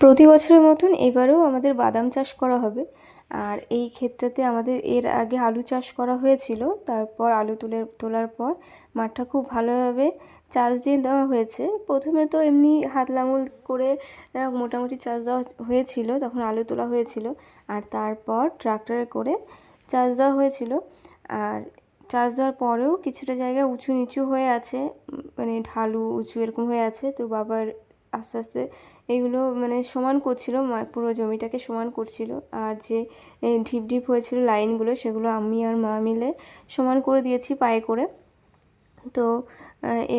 প্রতি বছরের মতন এবারেও আমাদের বাদাম চাষ করা হবে। আর এই ক্ষেত্রেতে আমাদের এর আগে আলু চাষ করা হয়েছিল, তারপর আলু তোলার পর মাঠটা খুব ভালোভাবে চাষ দিয়ে দেওয়া হয়েছে। প্রথমে তো এমনি হাত লাঙল করে মোটামুটি চাষ দেওয়া হয়েছিল, তখন আলু তোলা হয়েছিল। আর তারপর ট্রাক্টরে করে চাষ দেওয়া হয়েছিল। আর চাষ দেওয়ার পরেও কিছুটা জায়গা উঁচু নিচু হয়ে আছে, মানে ঢালু উঁচু এরকম হয়ে আছে। তো বাবার আস্তে আস্তে এইগুলো মানে সমান করছিল, পুরো জমিটাকে সমান করছিল। আর যে ঢিপ ঢিপ হয়েছিল লাইনগুলো, সেগুলো আমি আর মা মিলে সমান করে দিয়েছি পায়ে করে। তো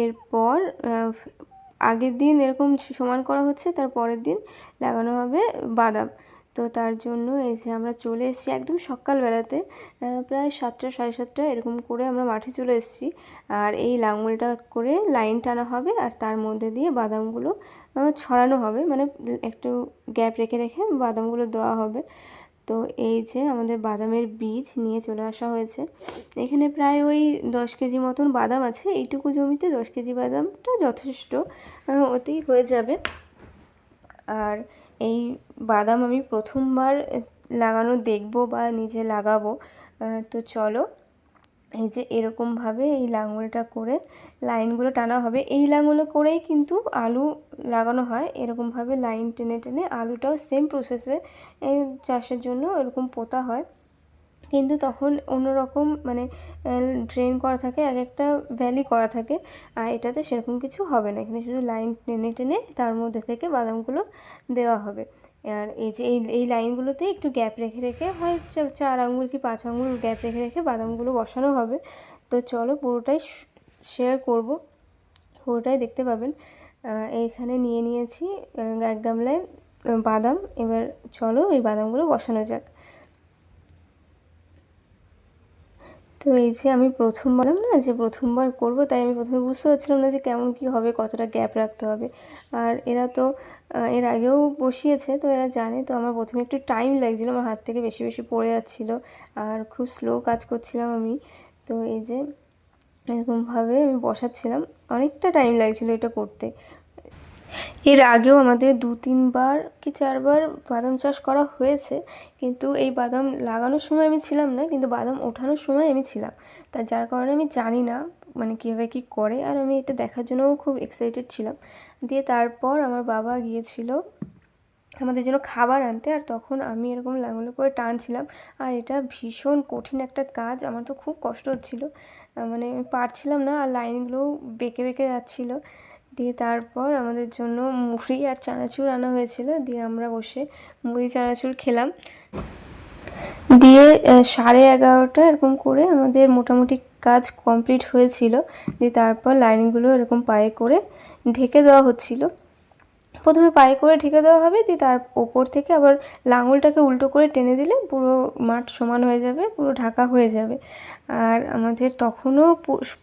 এরপর আগের দিন এরকম সমান করা হচ্ছে, তার পরের দিন লাগানো হবে বাদাম। তো তার জন্য এই যে আমরা চলে এসেছি একদম সকালবেলাতে, প্রায় 7টা 7:30 এরকম করে আমরা মাঠে চলে এসেছি। আর এই লাঙলটা করে লাইন টানা হবে, আর তার মধ্যে দিয়ে বাদামগুলো ছড়ানো হবে, মানে একটু গ্যাপ রেখে রেখে বাদামগুলো দেওয়া হবে। তো এই যে আমাদের বাদামের বীজ নিয়ে চলে আসা হয়েছে। এখানে প্রায় ওই 10 কেজি মতন বাদাম আছে। এইটুকু জমিতে 10 কেজি বাদামটা যথেষ্ট, ওতেই হয়ে যাবে। আর এই বাদাম আমি প্রথমবার লাগানো দেখবো বা নিজে লাগাবো। তো চলো, এই যে এরকমভাবে এই লাঙলটা করে লাইনগুলো টানা হবে। এই লাঙলে করেই কিন্তু আলু লাগানো হয়, এরকমভাবে লাইন টেনে টেনে আলুটাও সেম প্রসেসে চাষের জন্য এরকম পোঁতা হয়। কিন্তু তখন অন্যরকম মানে ড্রেন করা থাকে, এক একটা ভ্যালি করা থাকে। আর এটাতে সেরকম কিছু হবে না, এখানে শুধু লাইন টেনে টেনে তার মধ্যে থেকে বাদামগুলো দেওয়া হবে। আর এই যে এই লাইনগুলোতে একটু গ্যাপ রেখে রেখে, হয় 4 আঙুল কি 5 আঙুল গ্যাপ রেখে রেখে বাদামগুলো বসানো হবে। তো চলো পুরোটাই শেয়ার করব, পুরোটাই দেখতে পাবেন। এইখানে নিয়ে নিয়েছি 1 গামলায় বাদাম। এবার চলো এই বাদামগুলো বসানো যাক। তো এই যে আমি প্রথম বললাম না যে প্রথমবার করব, তাই আমি প্রথমে বুঝতে পারছিলাম না যে কেমন কি হবে, কতটা গ্যাপ রাখতে হবে। আর এরা তো এর আগেও বসিয়েছে, তো এরা জানে। তো আমার প্রথমে একটু টাইম লাগছিল, আমার হাত থেকে বেশি বেশি পড়ে যাচ্ছিলো, আর খুব স্লো কাজ করছিলাম আমি। তো এই যে এরকমভাবে আমি বসাচ্ছিলাম, অনেকটা টাইম লাগছিলো এটা করতে। এর আগেও আমাদের 2-3 বার কি 4বার বাদাম চাষ করা হয়েছে, কিন্তু এই বাদাম লাগানোর সময় আমি ছিলাম না, কিন্তু বাদাম ওঠানোর সময় আমি ছিলাম। যার কারণে আমি জানি না মানে কীভাবে কী করে, আর আমি এটা দেখার জন্যও খুব এক্সাইটেড ছিলাম। দিয়ে তারপর আমার বাবা গিয়েছিল আমাদের জন্য খাবার আনতে, আর তখন আমি এরকম লাঙলে করে টানছিলাম। আর এটা ভীষণ কঠিন একটা কাজ, আমার তো খুব কষ্ট হচ্ছিলো, মানে আমি পারছিলাম না, আর লাইনগুলোও বেঁকে বেঁকে যাচ্ছিলো। দিয়ে তারপর আমাদের জন্য মুড়ি আর চানাচুর আনা হয়েছিল, দিয়ে আমরা বসে মুড়ি চানাচুর খেলাম। দিয়ে 11:30 এরকম করে আমাদের মোটামুটি কাজ কমপ্লিট হয়েছিল। দিয়ে তারপর লাইনগুলো এরকম পায়ে করে ঢেকে দেওয়া হচ্ছিল। প্রথমে পায়ে করে ঢেকে দেওয়া হবে, দিয়ে তার ওপর থেকে আবার লাঙলটাকে উল্টো করে টেনে দিলে পুরো মাঠ সমান হয়ে যাবে, পুরো ঢাকা হয়ে যাবে। আর আমাদের তখনও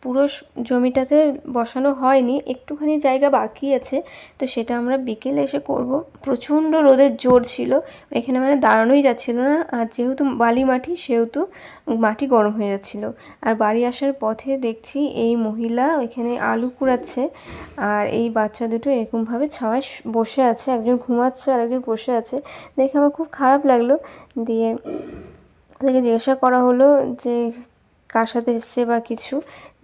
পুরো জমিটাতে বসানো হয়নি, একটুখানি জায়গা বাকি আছে। তো সেটা আমরা বিকেলে এসে করব। প্রচণ্ড রোদের জোর ছিল, এখানে মানে দাঁড়ানোই যাচ্ছিল না। আর যেহেতু বালি মাটি, সেহেতু মাটি গরম হয়ে যাচ্ছিল। আর বাড়ি আসার পথে দেখছি এই মহিলা এখানে আলু কুড়াচ্ছে, আর এই বাচ্চা দুটো এরকমভাবে ছাওয়ায় বসে আছে, একজন ঘুমাচ্ছে আর একজন বসে আছে। দেখে আমার খুব খারাপ লাগলো। দিয়ে ওদেরকে জিজ্ঞাসা করা হলো যে কার সাথে এসছে বা কিছু।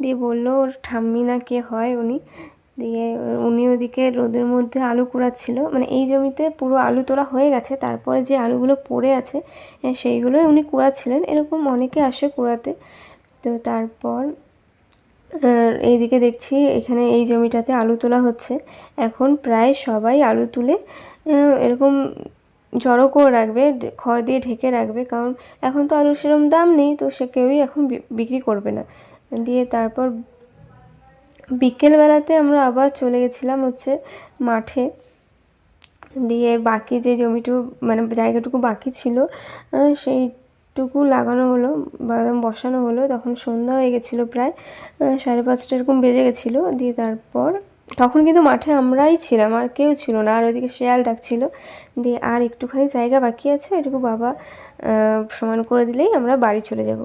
দিয়ে বললো ওর ঠাম্মি না কে হয় উনি। দিয়ে উনি ওদিকে রোদের মধ্যে আলু কুড়াচ্ছিল, মানে এই জমিতে পুরো আলু তোলা হয়ে গেছে, তারপরে যে আলুগুলো পড়ে আছে সেইগুলোই উনি কুড়াচ্ছিলেন। এরকম অনেকে আসে কুড়াতে। তো তারপর এইদিকে দেখছি এখানে এই জমিটাতে আলু তোলা হচ্ছে। এখন প্রায় সবাই আলু তুলে এরকম জড়ো করে রাখবে, খড় দিয়ে ঢেকে রাখবে, কারণ এখন তো আলুর সেরকম দাম নেই, তো সে কেউই এখন বিক্রি করবে না। দিয়ে তারপর বিকেলবেলাতে আমরা আবার চলে গেছিলাম হচ্ছে মাঠে। দিয়ে বাকি যে জমিটুকু মানে জায়গাটুকু বাকি ছিল সেইটুকু লাগানো হলো, বাদাম বসানো হলো। তখন সন্ধ্যা হয়ে গেছিলো, প্রায় 5:30 এরকম বেজে গেছিলো। দিয়ে তারপর তখন কিন্তু মাঠে আমরাই ছিলাম, আর কেউ ছিল না। আর ওইদিকে শেয়াল ডাকছিল। দিয়ে আর একটুখানি জায়গা বাকি আছে, ওইটুকু বাবা সমান করে দিলেই আমরা বাড়ি চলে যাব।